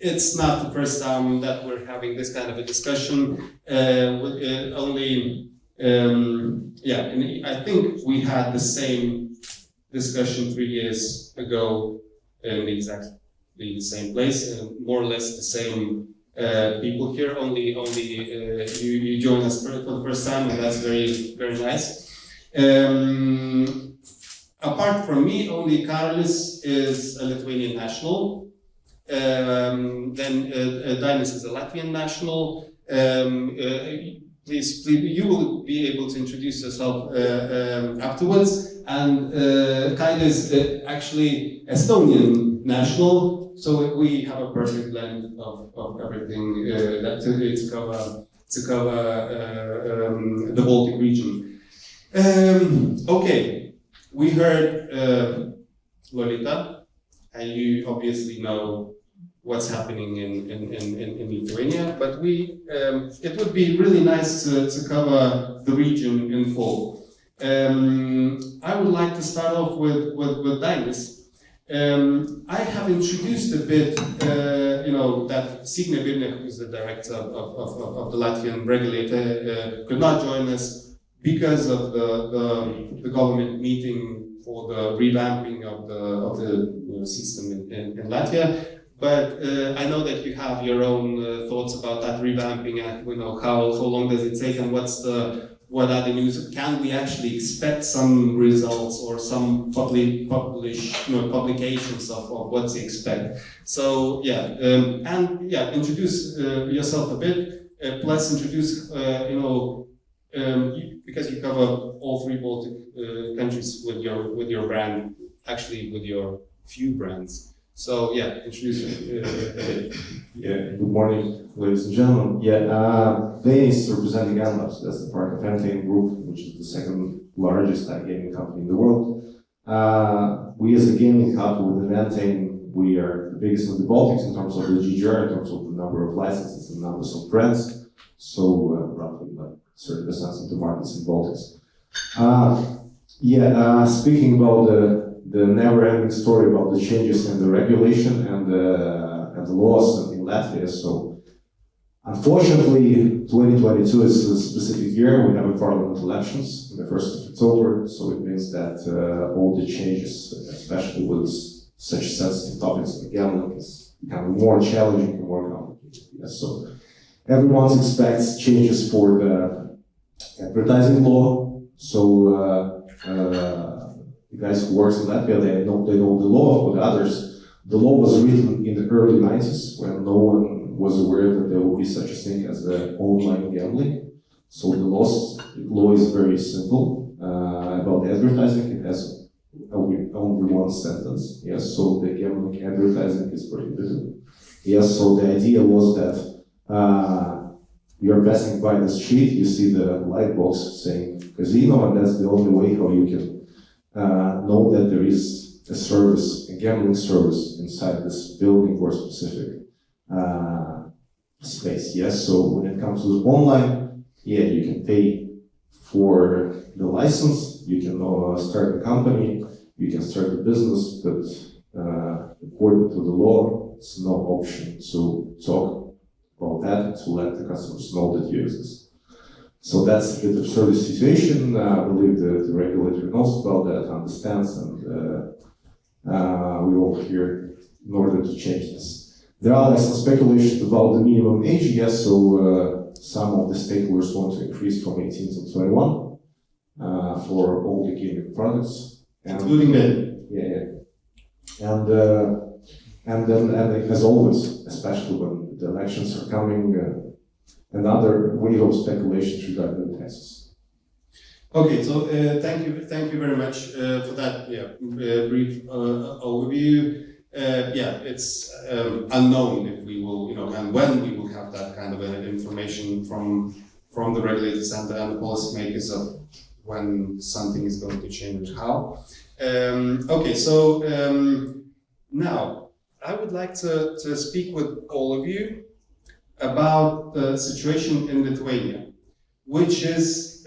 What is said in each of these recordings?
it's not the first time that we're having this kind of a discussion. I think we had the same discussion 3 years ago in exactly the same place, more or less the same people here. Only you join us for the first time, and that's very, very nice. Apart from me, only Karolis is a Lithuanian national. Then Dainis is a Latvian national. Please, you will be able to introduce yourself afterwards. And Kaida is actually Estonian national, so we have a perfect blend of everything to cover the Baltic region. Okay, we heard Lolita, and you obviously know what's happening in Lithuania, but it would be really nice to cover the region in full. I would like to start off with Dainis. I have introduced a bit, that Signe Vilnius, who's the director of the Latvian regulator, could not join us because of the government meeting for the revamping of the system in Latvia. But I know that you have your own thoughts about that revamping, and how long does it take, and what are the news? Can we actually expect some results or some publications of what to expect? So introduce yourself a bit. Plus introduce because you cover all 3 Baltic countries with your brand, actually with your few brands. So introduce it. Good morning, ladies and gentlemen. Vilnius representing Gamlabs, that's the part of Entain Group, which is the second largest iGaming company in the world. We as a gaming hub with Entain, we are the biggest in the Baltics in terms of the GGR, in terms of the number of licenses and numbers of brands. So roughly like 30% of the markets in Baltics. Speaking about the never-ending story about the changes in the regulation and the laws in Latvia. So, unfortunately, 2022 is a specific year. We have a parliament elections on the 1st of October. So it means that all the changes, especially with such sensitive topics like gambling, is becoming more challenging and more complicated. So everyone expects changes for the advertising law. So the guys who work in Latvia, they know the law. For the others, the law was written in the early 90s when no one was aware that there will be such a thing as online gambling. So the law is very simple about advertising. It has only one sentence. Yes, so the gambling advertising is prohibited. Yes, so the idea was that you're passing by the street, you see the light box saying casino, and that's the only way how you can know that there is a service, a gambling service inside this building or specific space. Yes, so when it comes to online, you can pay for the license, you can start a company, you can start a business, but according to the law, it's no option to talk about that, to let the customers know that you exist. So that's a bit absurd situation. I believe the regulator knows about that, understands, and we all here in order to change this. There are some speculations about the minimum age. Yes, so some of the stakeholders want to increase from 18 to 21 for all the gaming products, including men. And then as always, especially when the elections are coming. Another wave of speculations regarding the taxes. Okay, so thank you very much for that brief overview. It's unknown if we will, and when we will have that kind of information from the regulators and the policymakers of when something is going to change, how. Okay, so now I would like to speak with all of you about the situation in Lithuania, which is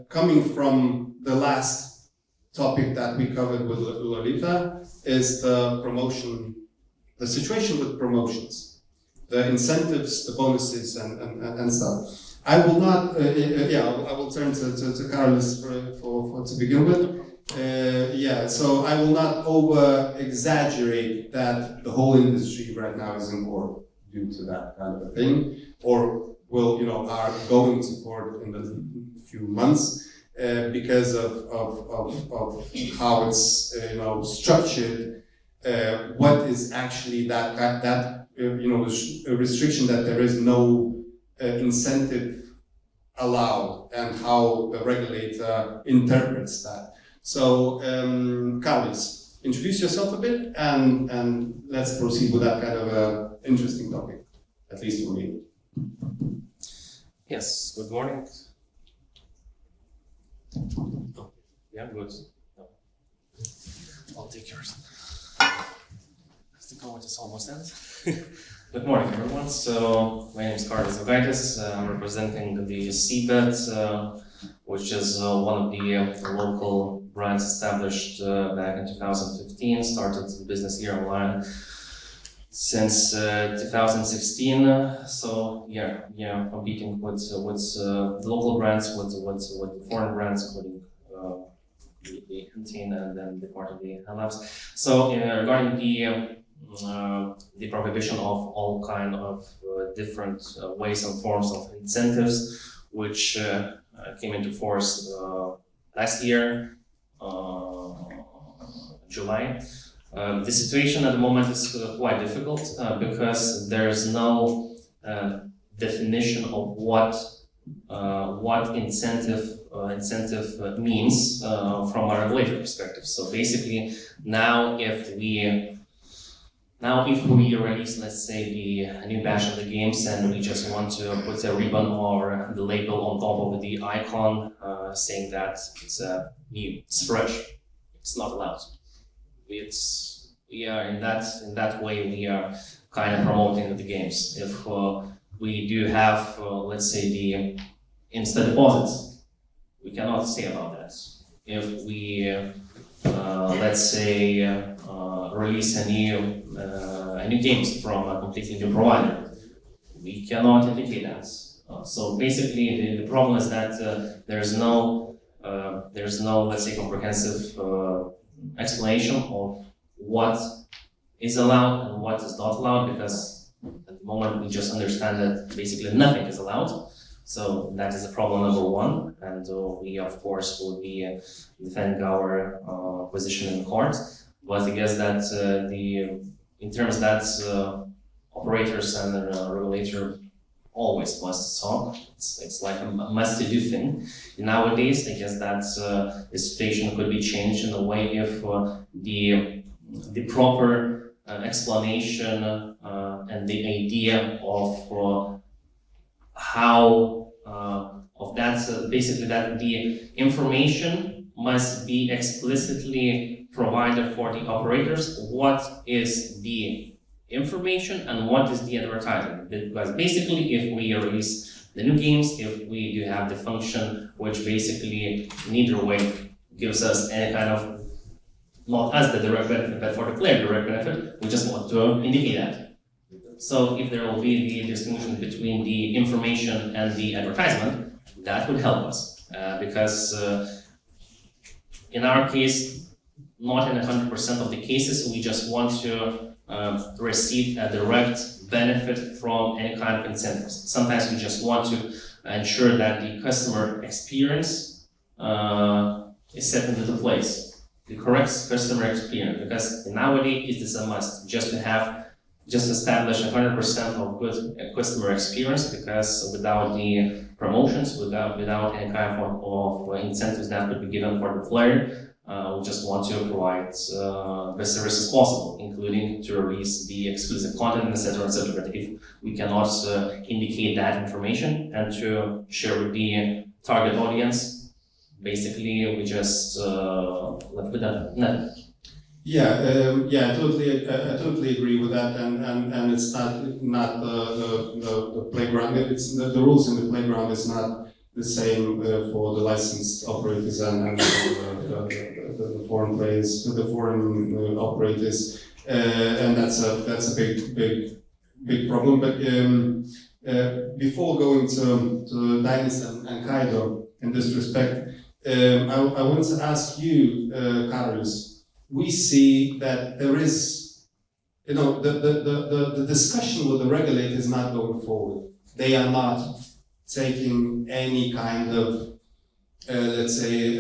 coming from the last topic that we covered with Lolita, is the situation with promotions. the incentives, the bonuses, and stuff. I will not. I will turn to Carlos for to begin with. So I will not over exaggerate that the whole industry right now is in court due to that kind of a thing, or are going to court in the few months because of how it's structured. What is actually that a restriction that there is no incentive allowed, and how the regulator interprets that. So, Carlos, introduce yourself a bit, and let's proceed with that kind of interesting topic, at least for me. Yes, good morning. Oh, yeah, good. No. I'll take yours. The comment is almost ended. Good morning, everyone. So, my name is Carlos Zogaitis. I'm representing the CBET, which is one of the local brands established back in 2015. Started the business here online since 2016. Competing with the local brands, with the foreign brands, including the canteen and then the part of the labs. So, regarding the prohibition of all kind of different ways and forms of incentives, which came into force last year, July. The situation at the moment is quite difficult because there is no definition of what incentive means from a regulator perspective. So basically, now if we release, let's say, a new batch of the games, and we just want to put a ribbon or the label on top of the icon saying that it's fresh, it's not allowed. We are in that way, we are kind of promoting the games. If we do have, let's say, the instant deposits, we cannot say about that. If we, let's say, release a new games from a completely new provider, we cannot indicate that. So basically, the problem is that there's no, let's say, comprehensive explanation of what is allowed and what is not allowed, because at the moment we just understand that basically nothing is allowed. So that is the problem number one, and we of course will be defending our position in court. But I guess that in terms that operators and the regulator always must talk. It's like a must-do thing. Nowadays, I guess that the situation could be changed in a way if the proper explanation and the idea of how of that basically that the information must be explicitly provided for the operators. What is the information and what is the advertisement? Because basically, if we release the new games, if we do have the function which basically neither way gives us any kind of, not us the direct benefit, but for the player direct benefit, we just want to indicate that. So if there will be the distinction between the information and the advertisement, that would help us. Because in our case, not in 100% of the cases, we just want to receive a direct benefit from any kind of incentives. Sometimes we just want to ensure that the customer experience is set into the place, the correct customer experience, because nowadays it is a must just establish 100% of good customer experience, because without the promotions, without any kind of incentives that would be given for the player, we just want to provide the best services possible, including to release the exclusive content, etc., etc. But if we cannot indicate that information and to share with the target audience, basically we just left with that. No. I totally agree with that, and it's not the playground. It's the rules in the playground is not the same for the licensed operators and the foreign players, the foreign operators, and that's a big big problem. But before going to Dainis and Kaido in this respect, I want to ask you, Carlos. We see that there is, the discussion with the regulator is not going forward. They are not taking any kind of, let's say,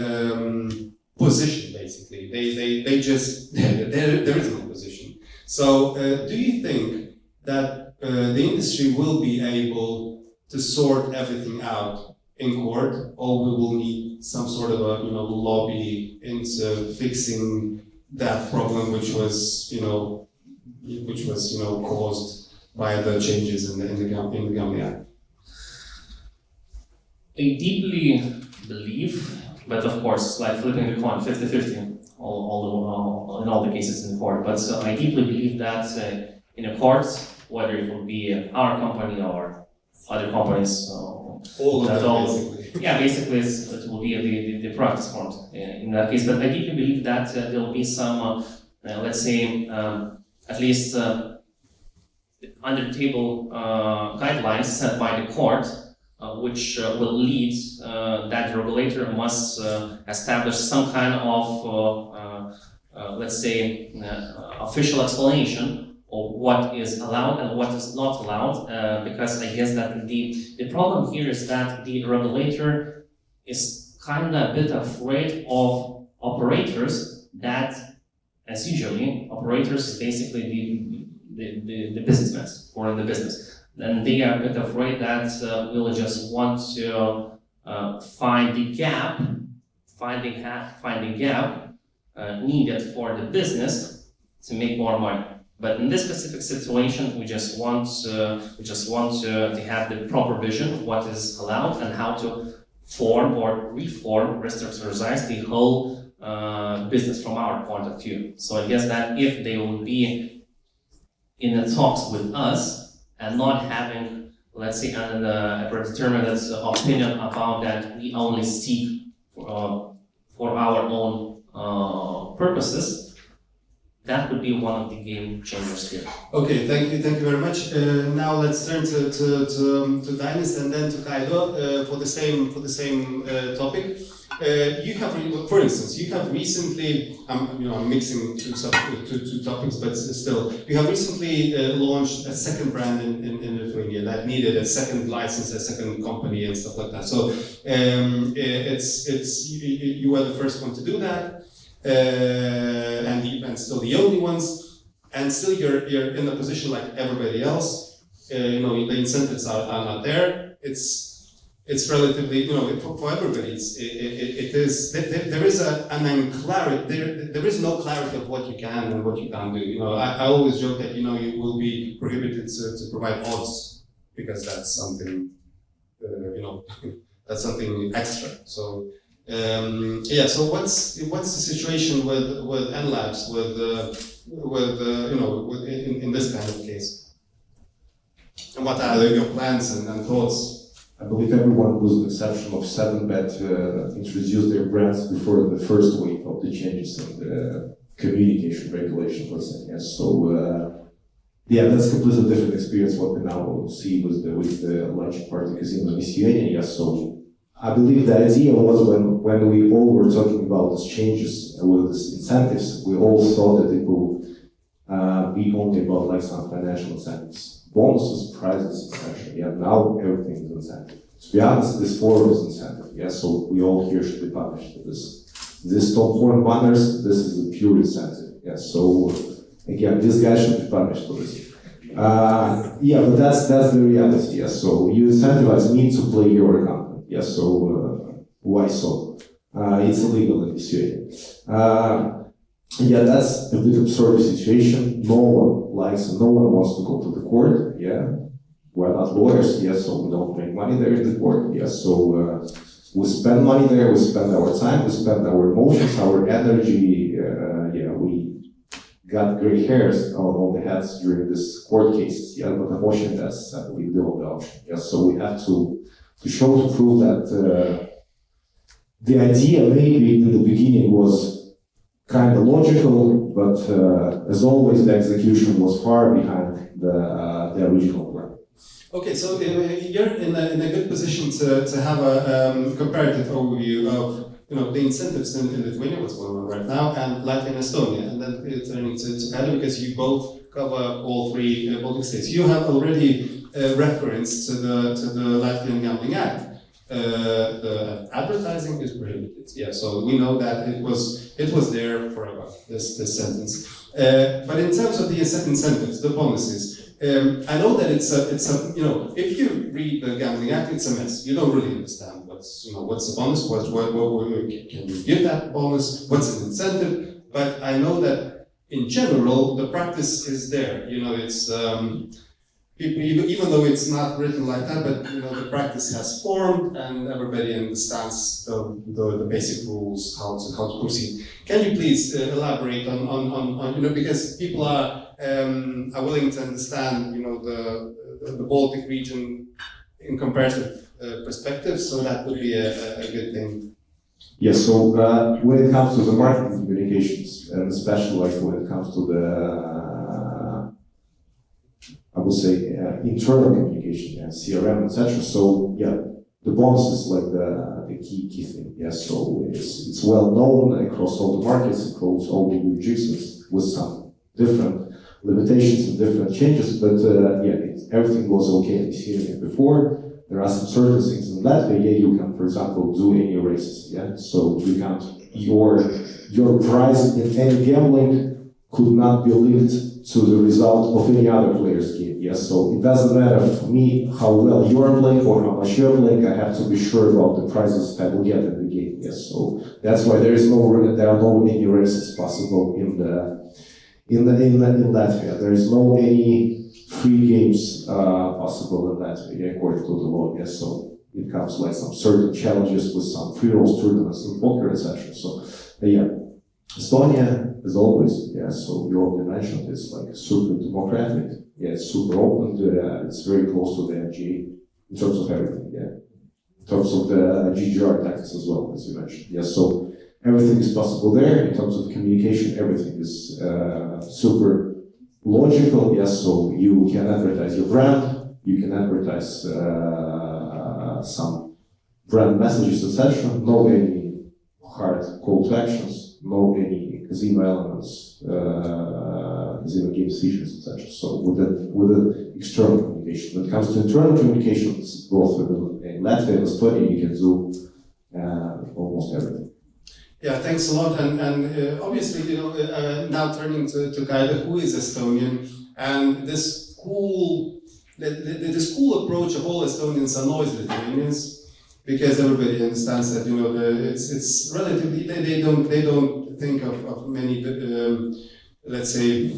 position. Basically, they just there is no position. So, do you think that the industry will be able to sort everything out in court, or we will need some sort of a lobby into fixing that problem, which was caused by the changes in the Gambling Act? I deeply believe, but of course, like flipping the coin, 50-50, in all the cases in the court. But I deeply believe that in a court, whether it will be our company or other companies, basically it will be the practice point in that case. But I deeply believe that there will be some, let's say, at least under the table guidelines set by the court, which will lead that the regulator must establish some kind of, let's say, official explanation of what is allowed and what is not allowed, because I guess that the problem here is that the regulator is kind of a bit afraid of operators that, as usually, operators is basically the businessmen who are in the business. And they are a bit afraid that we'll just want to find the gap needed for the business to make more money. But in this specific situation, we just want to have the proper vision, what is allowed, and how to form or reform, restructurize the whole business from our point of view. So I guess that if they will be in the talks with us and not having, let's say, a predetermined opinion about that we only seek for our own purposes, that would be one of the game changers here. Okay, thank you very much. Now let's turn to Dainis and then to Kaido for the same topic. You have, for instance, you have recently, I'm mixing two topics, but still, you have recently launched a second brand in Lithuania that needed a second license, a second company, and stuff like that. So you were the first one to do that. And still the only ones, and still you're in a position like everybody else. The incentives are not there. It's relatively, for everybody. There is an unclarity. There is no clarity of what you can and what you can't do. I always joke that you will be prohibited to provide odds because that's something that's something extra. So. So what's the situation with NLabs in this kind of case? And what are your plans and thoughts? I believe everyone, with the exception of 7bet, introduced their brands before the first wave of the changes in the communication regulation, let's say. Yes. So that's a completely different experience what we now see with the large party casino in Lithuania. Yes. So I believe the idea was when we all were talking about these changes with these incentives, we all thought that it will be only about like some financial incentives, bonuses, prizes, etc. Yeah, now everything is incentive. To be honest, this forum is incentive. Yeah, so we all here should be punished for this. This top horn banners, this is a pure incentive. Yeah, so again, this guy should be punished for this. But that's the reality. Yeah, so you incentivize me to play your account. Yes, so why so? It's illegal in Lithuania. That's a bit absurd situation. No one likes and no one wants to go to the court. Yeah, we're not lawyers. Yes, so we don't make money there in the court. Yes, so we spend money there. We spend our time. We spend our emotions, our energy. We got gray hairs on the heads during this court cases. Yeah, but unfortunately, that's I believe the only option. Yes, so we have to prove that the idea maybe in the beginning was kind of logical, but as always, the execution was far behind the original plan. Okay, so you're in a good position to have a comparative overview of the incentives in Lithuania, what's going on right now, and Latvia and Estonia, and then turning to Kaida, because you both cover all three Baltic states. You have already reference to the Latvian Gambling Act. The advertising is prohibited. Yeah, so we know that it was there forever. This sentence. But in terms of the incentives, the bonuses. I know that it's a if you read the Gambling Act, it's a mess. You don't really understand what's the bonus, what can you give that bonus, what's an incentive. But I know that in general the practice is there. It's people, even though it's not written like that, but the practice has formed and everybody understands the basic rules how to proceed. Can you please elaborate on because people are willing to understand the Baltic region in comparative perspective, so that would be a good thing. Yes, so when it comes to the marketing communications, and especially like when it comes to the I would say internal communication and CRM, etc. So yeah, the bonus is like the key thing. Yeah, so it's well known across all the markets, across all the jurisdictions, with some different limitations and different changes. But everything was okay in Lithuania before. There are some certain things in Latvia. Yeah, you can, for example, do any races. Yeah, so you can't your prize in any gambling could not be linked to the result of any other player's game. Yes, so it doesn't matter for me how well you're playing or how much you're playing. I have to be sure about the prizes I will get in the game. Yes, so that's why there are no any races possible in Latvia. There is no any free games possible in Latvia according to the law. Yes, so it comes like some certain challenges with some free rolls tournaments and poker, etc. So Estonia, as always, so you already mentioned, it's like super democratic, it's super open, it's very close to the MGA in terms of everything, in terms of the GGR taxes as well, as you mentioned, so everything is possible there. In terms of communication, everything is super logical, so you can advertise your brand, you can advertise some brand messages, etc. No any hard call to actions, no any casino elements, casino game features, etc. So with the external communication. When it comes to internal communications, both in Latvia and Estonia, you can do almost everything. Yeah, thanks a lot. And obviously, now turning to Kaida, who is Estonian, and this cool approach of all Estonians annoys Lithuanians, because everybody understands that it's relatively they don't think of many let's say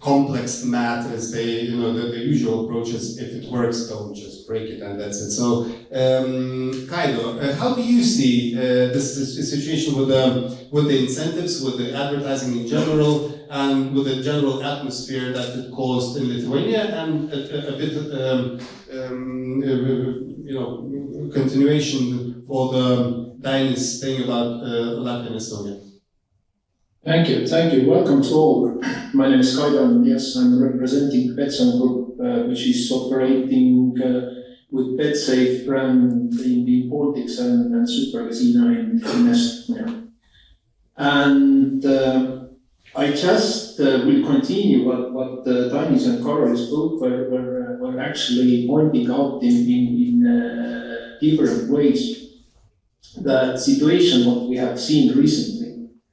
complex matters. They the usual approach is, if it works, don't just break it, and that's it. So Kaido, how do you see this situation with the incentives, with the advertising in general, and with the general atmosphere that it caused in Lithuania, and a bit continuation for the Danish thing about Latvia and Estonia? Thank you. Welcome to all. My name is Kaido, and yes, I'm representing BetSafe Group, which is operating with BetSafe brand in the Baltics and Super Casino in Estonia. And I just will continue what Tanis and Karol spoke, were actually pointing out in different ways that situation what we have seen recently.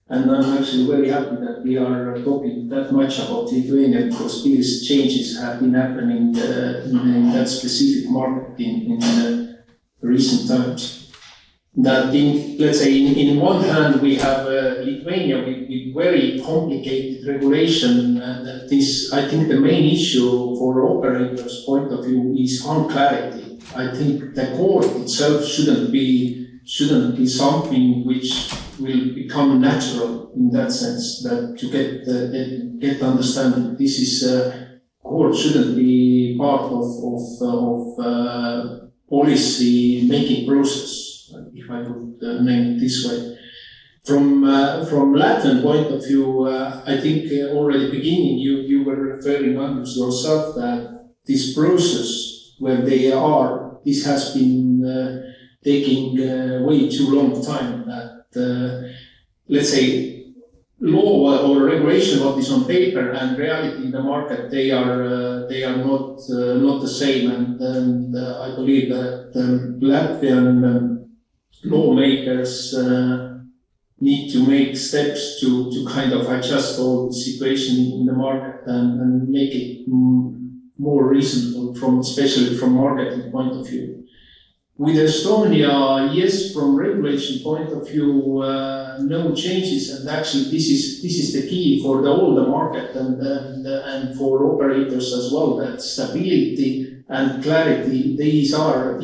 And I'm actually very happy that we are talking that much about Lithuania, because these changes have been happening in that specific market in recent times. That let's say, in one hand, we have Lithuania with very complicated regulation. I think the main issue for operators' point of view is unclarity. I think the code itself shouldn't be something which will become natural in that sense, that to get understanding. This is code shouldn't be part of policy making process, if I would name it this way. From Latvian point of view, I think already beginning you were referring Andrus yourself that this process where they are, this has been taking way too long time. That let's say law or regulation what is on paper and reality in the market they are not the same. And I believe that Latvian lawmakers need to make steps to kind of adjust all the situation in the market and make it more reasonable especially from marketing point of view. With Estonia, yes, from regulation point of view, no changes, and actually this is the key for all the market and for operators as well. That stability and clarity, these are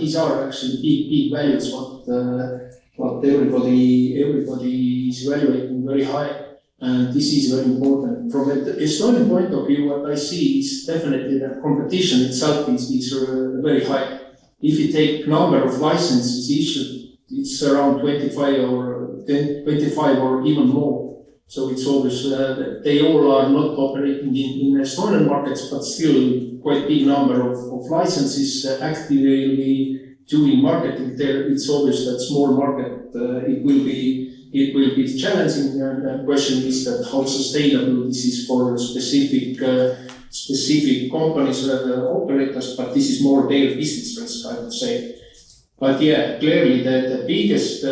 actually big values what everybody is evaluating very high, and this is very important. From an Estonian point of view, what I see is definitely that competition itself is very high. If you take number of licenses issued, it's around 25 or even more. So it's obvious that they all are not operating in Estonian markets, but still quite big number of licenses actively doing marketing there. It's obvious that small market it will be challenging. And the question is that how sustainable this is for specific companies operators, but this is more their business risk, I would say. But yeah, clearly the biggest,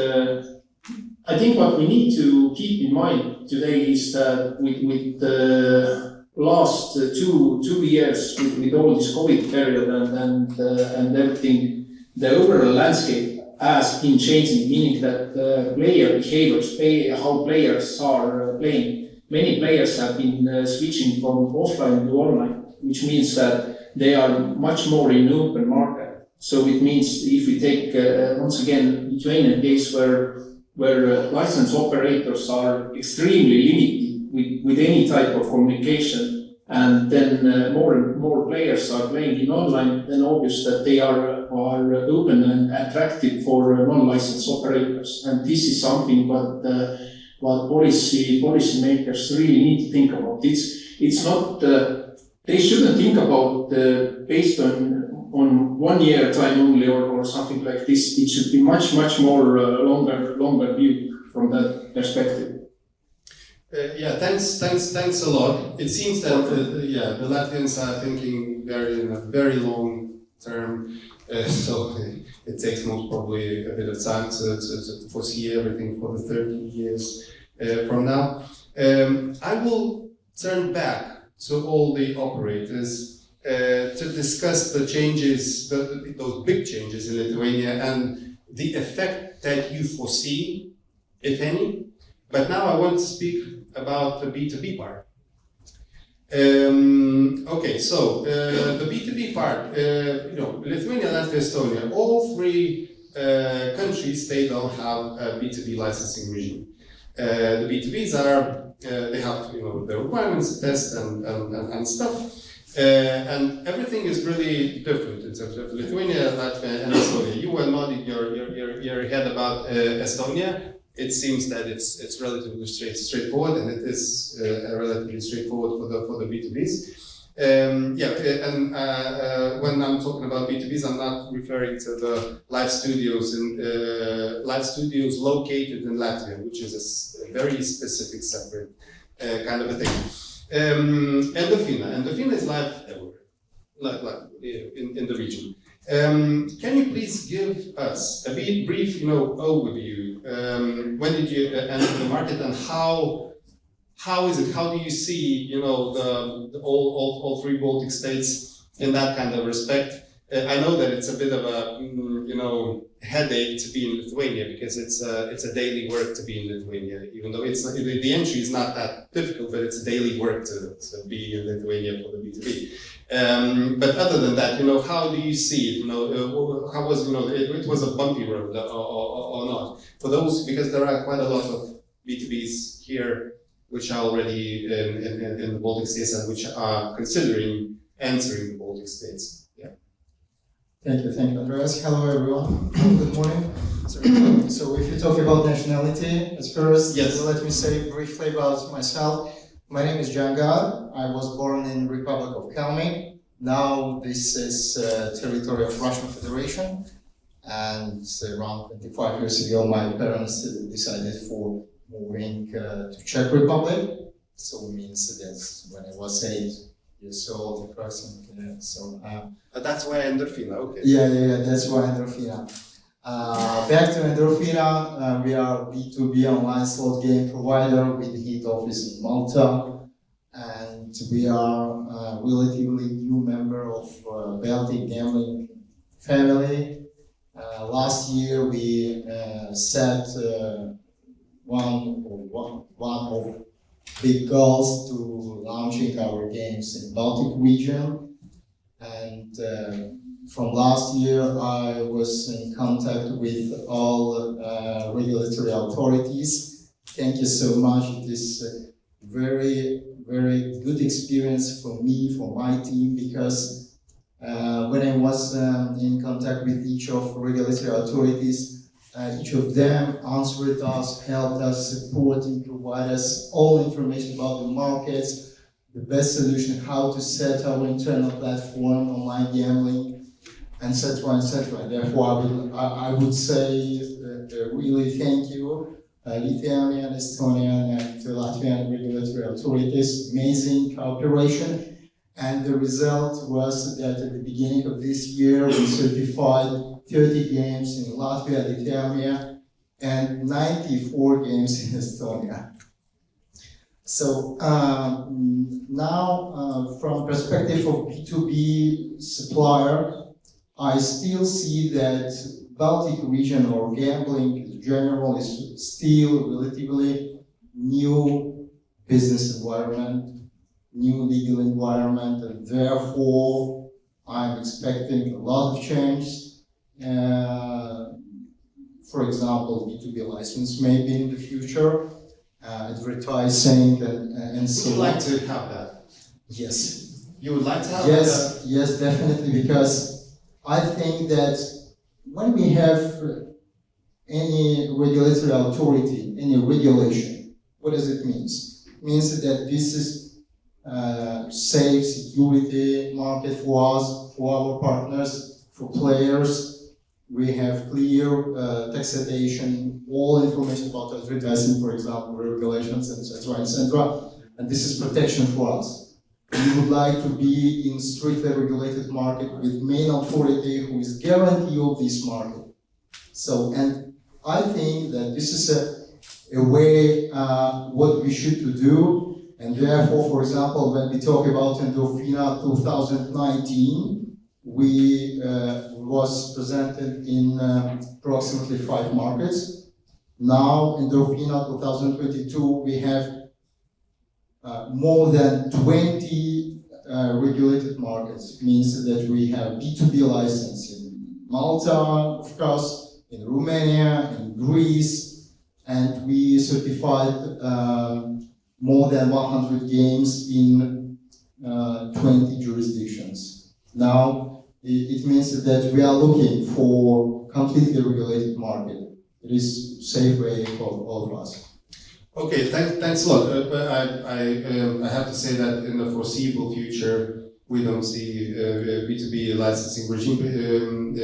I think what we need to keep in mind today is that with the last two years, with all this COVID period and everything, the overall landscape has been changing, meaning that player behaviors, how players are playing. Many players have been switching from offline to online, which means that they are much more in open market. So it means if we take once again Lithuanian case where license operators are extremely limited with any type of communication, and then more and more players are playing in online, then obvious that they are open and attractive for non-licensed operators, and this is something what policymakers really need to think about. It's not they shouldn't think about based on 1 year time only or something like this. It should be much more longer view from that perspective. Yeah, thanks a lot. It seems that the Latvians are thinking in a very long term, so it takes most probably a bit of time to foresee everything for the 30 years from now. I will turn back to all the operators to discuss the changes, those big changes in Lithuania and the effect that you foresee, if any. But now I want to speak about the B2B part. Okay, so the B2B part, Lithuania, Latvia, Estonia, all three countries, they don't have a B2B licensing regime. The B2Bs are, they have the requirements, test and stuff, and everything is really different in terms of Lithuania, Latvia, and Estonia. You were nodding your head about Estonia. It seems that it's relatively straightforward, and it is relatively straightforward for the B2Bs. When I'm talking about B2Bs, I'm not referring to the live studios located in Latvia, which is a very specific, separate kind of a thing. Endorfina is live everywhere, like in the region. Can you please give us a brief, overview? When did you enter the market, and how is it? How do you see, all three Baltic states in that kind of respect? I know that it's a bit of a, headache to be in Lithuania, because it's a daily work to be in Lithuania, even though it's not, the entry is not that difficult, but it's a daily work to be in Lithuania for the B2B. But other than that, how do you see it? How was, it was a bumpy road or not? For those, because there are quite a lot of B2Bs here which are already in the Baltic states and which are considering entering the Baltic states. Yeah. Thank you, Andreas. Hello, everyone. Good morning. So if you talk about nationality, at first, Yes. let me say briefly about myself. My name is Jangar. I was born in Republic of Kalmyk. Now this is territory of Russian Federation. And around 25 years ago, my parents decided for moving to Czech Republic. So it means that when I was 8 years old, approximately. So That's why Endorfina, okay. yeah, that's why Endorfina. Back to Endorfina, we are B2B online slot game provider with head office in Malta, and we are a relatively new member of Baltic gambling family. Last year we set one of big goals to launching our games in Baltic region, and from last year I was in contact with all regulatory authorities. Thank you so much. It is a very good experience for me, for my team, because when I was in contact with each of regulatory authorities, each of them answered us, helped us, supported, provided us all information about the markets, the best solution, how to set our internal platform, online gambling, etc., etc. Therefore, I would say really thank you, Lithuanian, Estonian, and Latvian regulatory authorities. Amazing cooperation. And the result was that at the beginning of this year, we certified 30 games in Latvia, Lithuania, and 94 games in Estonia. So now, from perspective of B2B supplier, I still see that Baltic region or gambling in general is still relatively new business environment, new legal environment, and therefore I'm expecting a lot of change. For example, B2B license maybe in the future, advertising and so on. Would you like to have that? Yes. You would like to have Yes, yes, definitely, because I think that when we have any regulatory authority, any regulation, what does it mean? It means that this is safe, security market for us, for our partners, for players. We have clear taxation, all information about advertising, for example, regulations, etc., etc. And this is protection for us. We would like to be in strictly regulated market with main authority who is guarantee of this market. So, and I think that this is a way what we should to do. And therefore, for example, when we talk about Endorfina 2019, we was presented in approximately 5 markets. Now, Endorfina 2022, we have more than 20 regulated markets. It means that we have B2B license in Malta, of course, in Romania, in Greece, and we certified more than 100 games in 20 jurisdictions. Now, it means that we are looking for completely regulated market. It is a safe way for all of us. Okay, thanks a lot. But I have to say that in the foreseeable future, we don't see B2B licensing regime in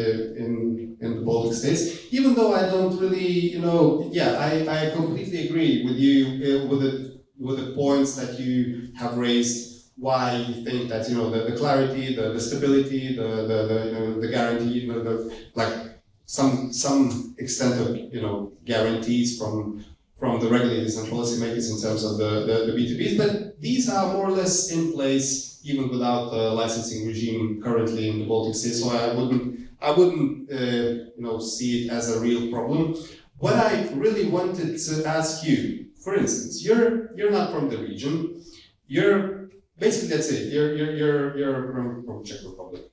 the Baltic states. Even though I don't really, I completely agree with you with the points that you have raised. Why you think that the clarity, the stability, the guarantee, like some extent of guarantees from the regulators and policymakers in terms of the B2Bs, but these are more or less in place even without the licensing regime currently in the Baltic states. So I wouldn't see it as a real problem. What I really wanted to ask you, for instance, you're not from the region. You're basically, let's say you're from Czech Republic.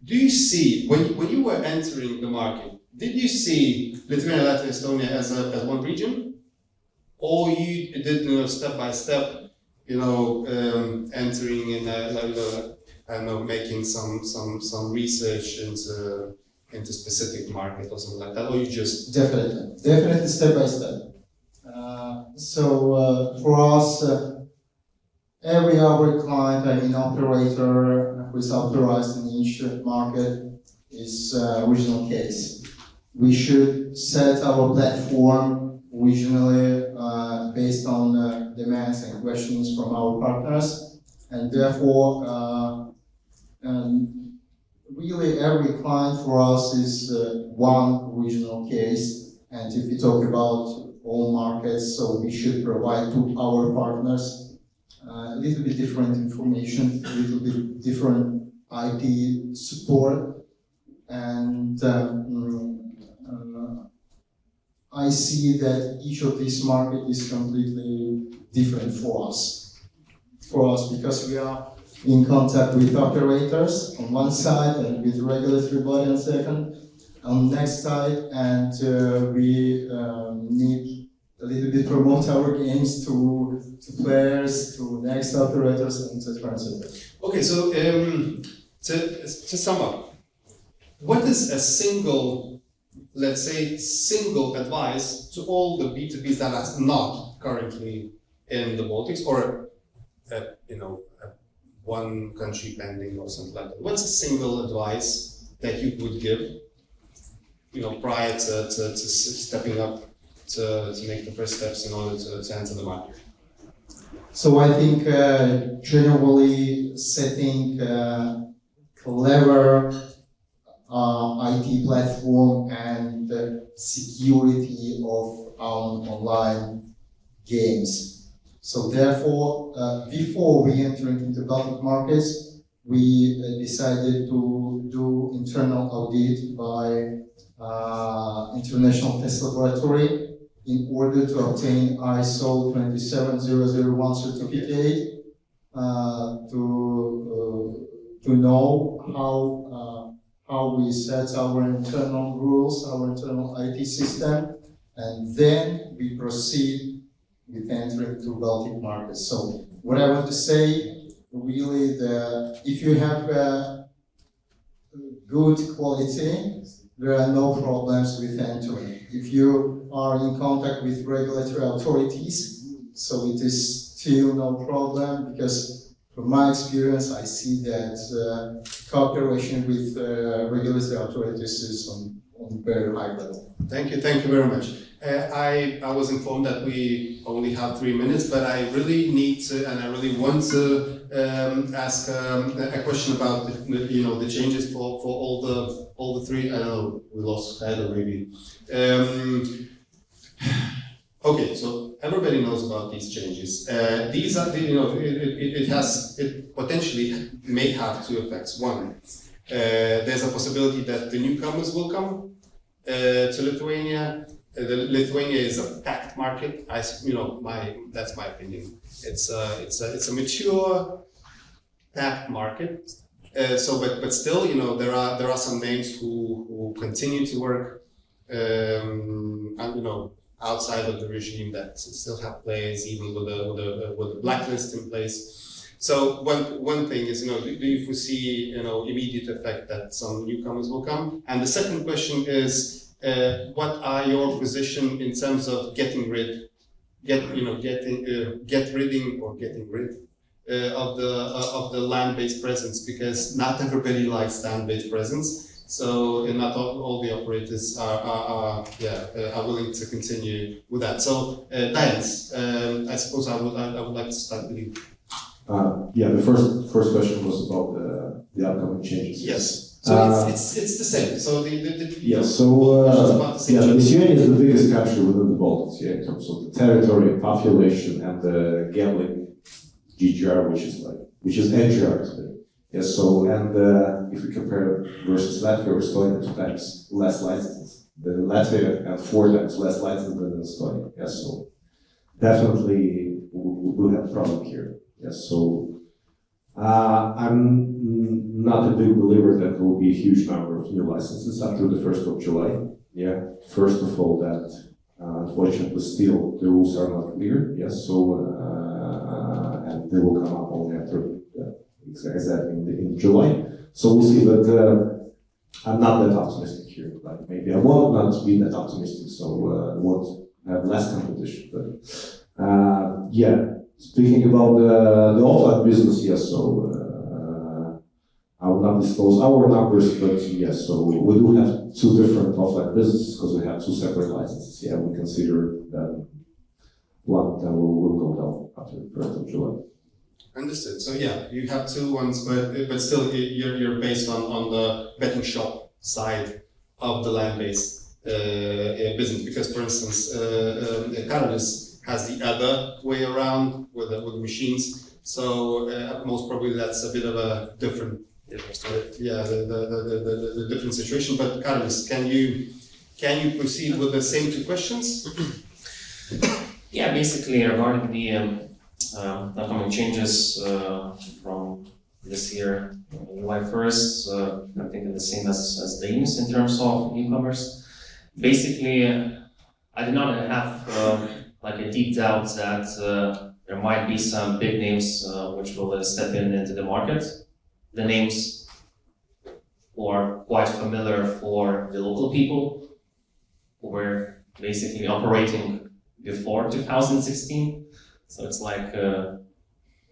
Do you see when you were entering the market? Did you see Lithuania, Latvia, Estonia as one region, or you did step by step, entering in I don't know, making some research into into specific market or something like that, or you just Definitely step by step. For us, every our client, operator who is authorized in each market is regional case. We should set our platform regionally based on demands and questions from our partners, and therefore, really every client for us is one regional case. And if we talk about all markets, so we should provide to our partners a little bit different information, a little bit different IT support, and I see that each of these markets is completely different for us. Because we are in contact with operators on one side and with regulatory body on second, on the next side, and we need a little bit promote our games to players, to next operators, and etc. Okay, so to sum up, what is a single, let's say, single advice to all the B2Bs that are not currently in the Baltics, or one country pending or something like that? What's a single advice that you would give, prior to stepping up to make the first steps in order to enter the market? So I think generally setting clever IT platform and security of our online games. So therefore, before we entering into Baltic markets, we decided to do internal audit by International Test Laboratory in order to obtain ISO 27001 certificate to know how we set our internal rules, our internal IT system, and then we proceed with entering to Baltic markets. So what I want to say, really, if you have good quality, there are no problems with entering. If you are in contact with regulatory authorities, so it is still no problem, because from my experience, I see that cooperation with regulatory authorities is on very high level. Thank you very much. I was informed that we only have 3 minutes, but I really need to, and I really want to ask a question about the changes for all the three. I don't know, we lost Heather maybe. Okay, so everybody knows about these changes. These are it potentially may have two effects. One, there's a possibility that the newcomers will come to Lithuania. Lithuania is a packed market. That's my opinion. It's a mature, packed market. But still, there are some names who continue to work, outside of the regime that still have players, even with a blacklist in place. So one thing is, do you foresee, immediate effect that some newcomers will come? And the second question is, what are your position in terms of getting rid of the land-based presence? Because not everybody likes land-based presence. So not all the operators are willing to continue with that. So Dianis, I suppose I would like to start with you. The first question was about the upcoming changes. Yes. So it's the same. So Lithuania is the biggest country within the Baltics, in terms of the territory, population, and the gambling GGR, which is NGR today. Yes, if we compare versus Latvia, we're Estonia 2 times less licenses than Latvia and 4 times less licenses than Estonia. Yes, so definitely we'll have a problem here. Yes, so I'm not a big believer that there will be a huge number of new licenses after the 1st of July. Yeah, first of all, that unfortunately still the rules are not clear. Yes, and they will come up only after exactly in July. So we'll see. But I'm not that optimistic here. Like maybe I want not be that optimistic, so I want to have less competition. But yeah, speaking about the offline business, yes. So I will not disclose our numbers, but yes. So we do have two different offline businesses because we have two separate licenses. Yeah, we consider that one that will go down after the 1st of July. Understood. So yeah, you have two ones, but still you're based on the betting shop side of the land-based business. Because for instance, Carolus has the other way around with machines. So most probably that's a bit of a different story. Yeah, the different situation. But Carolus, can you proceed with the same two questions? Yeah, basically regarding the upcoming changes from this year, July 1st, I'm thinking the same as Vilnius in terms of e-commerce. Basically, I did not have like a deep doubt that there might be some big names which will step into the market. The names who are quite familiar for the local people who were basically operating before 2016. So it's like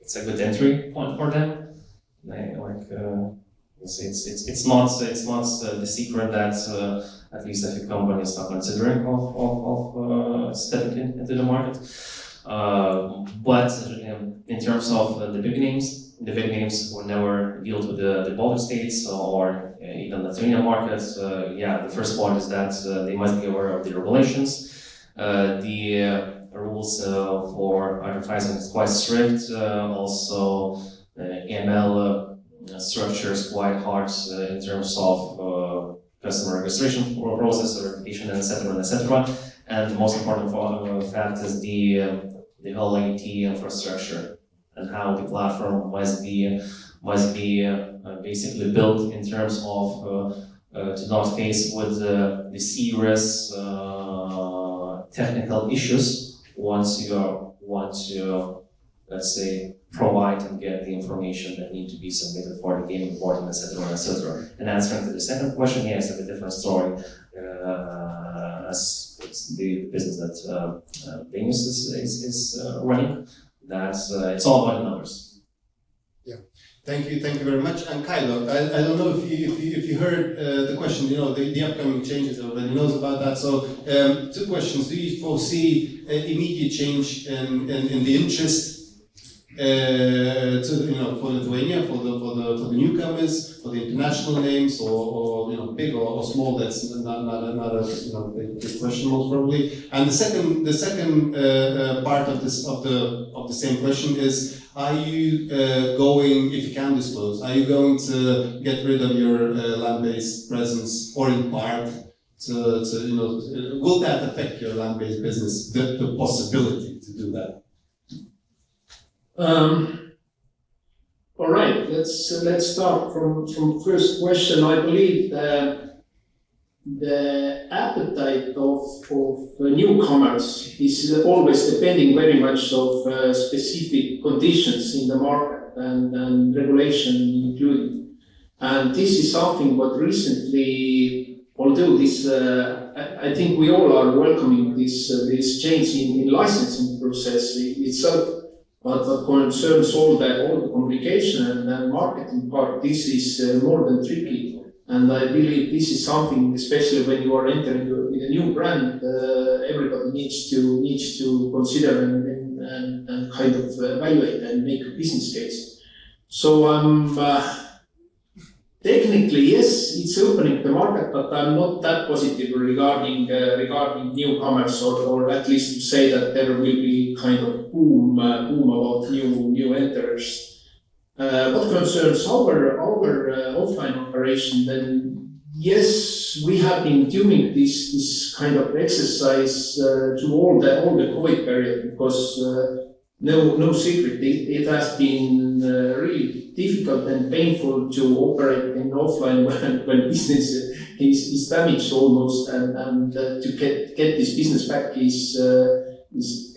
it's a good entry point for them. It's not the secret that at least a few companies are considering of stepping into the market. But in terms of the big names will never deal with the Baltic states or even the Lithuania market. Yeah, the first part is that they must be aware of the regulations. The rules for advertising is quite strict. Also, AML structure is quite hard in terms of customer registration process, verification, etc., etc. And the most important fact is the whole IT infrastructure and how the platform must be basically built in terms of to not face with the serious technical issues once you want to, let's say, provide and get the information that need to be submitted for the game reporting, etc., etc. And answering to the second question, yes, it's a different story. As it's the business that Vilnius is running, that it's all about the numbers. Yeah, thank you very much. And Kylo, I don't know if you heard the question. You know the upcoming changes. Everybody knows about that. So two questions: do you foresee immediate change in the interest for Lithuania, for the newcomers, for the international names, or big or small? That's not a big question most probably. And the second part of the same question is: are you going, if you can disclose, are you going to get rid of your land-based presence, or in part? Will that affect your land-based business? The possibility to do that. All right, let's start from first question. I believe the appetite of newcomers is always depending very much of specific conditions in the market and regulation included. And this is something what recently, although this, I think we all are welcoming this change in licensing process itself. But what concerns all the communication and marketing part, this is more than tricky. And I believe this is something, especially when you are entering with a new brand, everybody needs to consider and kind of evaluate and make a business case. So technically, yes, it's opening the market, but I'm not that positive regarding newcomers, or at least to say that there will be kind of boom about new enterers. What concerns our offline operation, then yes, we have been doing this kind of exercise to all the COVID period, because no secret, it has been really difficult and painful to operate in offline when business is damaged almost, and to get this business back is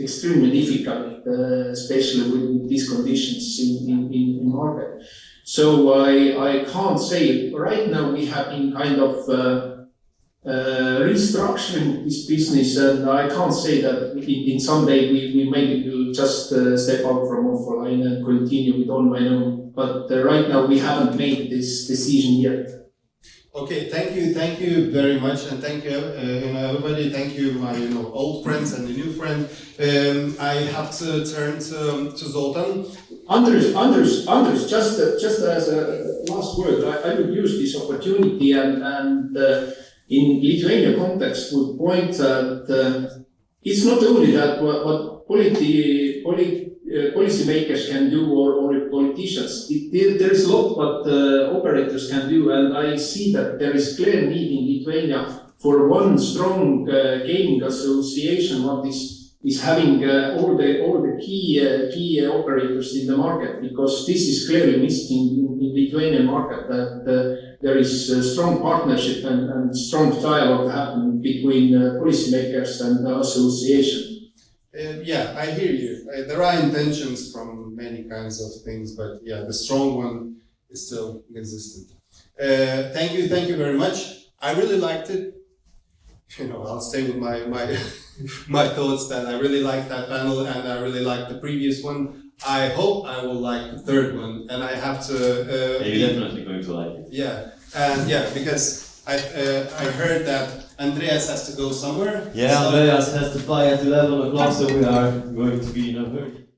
extremely difficult, especially with these conditions in market. So I can't say right now we have been kind of restructuring this business, and I can't say that in some day we maybe will just step out from offline and continue with online only. But right now we haven't made this decision yet. Okay, thank you very much, and thank you, everybody. Thank you, my old friends and the new friend. I have to turn to Zoltan. Anders, just as a last word, I would use this opportunity and in Lithuania context would point that it's not only that what policymakers can do or politicians. There is a lot what operators can do, and I see that there is clear need in Lithuania for one strong gaming association. What is having all the key operators in the market, because this is clearly missing in Lithuanian market, that there is a strong partnership and strong dialogue happening between policymakers and the association. Yeah, I hear you. There are intentions from many kinds of things, but yeah, the strong one is still existent. Thank you very much. I really liked it. I'll stay with my my thoughts that I really liked that panel, and I really liked the previous one. I hope I will like the third one, and I have to. You're definitely going to like it. Yeah, and yeah, because I heard that Andreas has to go somewhere. Yeah, so Andreas has to fly at 11 o'clock, so we are going to be in a hurry.